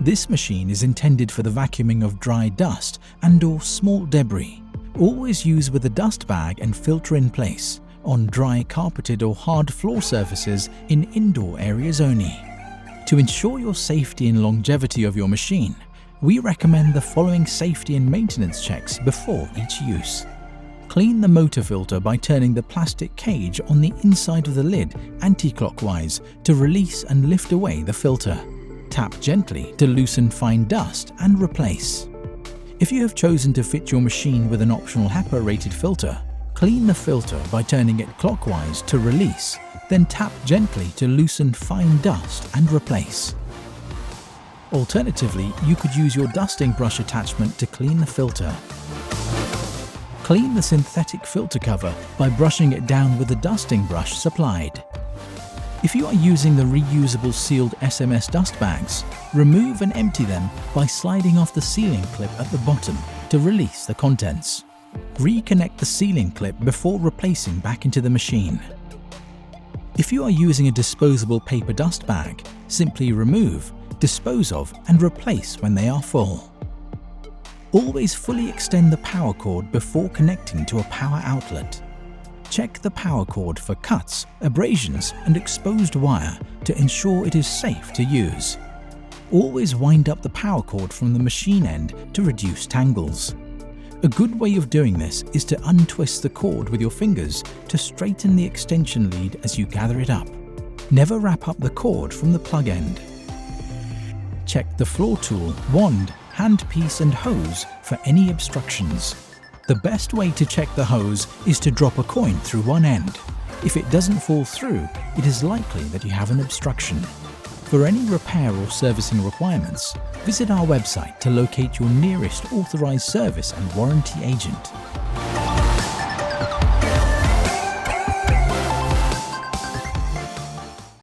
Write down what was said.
This machine is intended for the vacuuming of dry dust and/or small debris. Always use with a dust bag and filter in place, on dry carpeted or hard floor surfaces in indoor areas only. To ensure your safety and longevity of your machine, we recommend the following safety and maintenance checks before each use. Clean the motor filter by turning the plastic cage on the inside of the lid anti-clockwise to release and lift away the filter. Tap gently to loosen fine dust and replace. If you have chosen to fit your machine with an optional HEPA rated filter, clean the filter by turning it clockwise to release, then tap gently to loosen fine dust and replace. Alternatively, you could use your dusting brush attachment to clean the filter. Clean the synthetic filter cover by brushing it down with the dusting brush supplied. If you are using the reusable sealed SMS dust bags, remove and empty them by sliding off the sealing clip at the bottom to release the contents. Reconnect the sealing clip before replacing back into the machine. If you are using a disposable paper dust bag, simply remove, dispose of and replace when they are full. Always fully extend the power cord before connecting to a power outlet. Check the power cord for cuts, abrasions and exposed wire to ensure it is safe to use. Always wind up the power cord from the machine end to reduce tangles. A good way of doing this is to untwist the cord with your fingers to straighten the extension lead as you gather it up. Never wrap up the cord from the plug end. Check the floor tool, wand, handpiece and hose for any obstructions. The best way to check the hose is to drop a coin through one end. If it doesn't fall through, it is likely that you have an obstruction. For any repair or servicing requirements, visit our website to locate your nearest authorized service and warranty agent.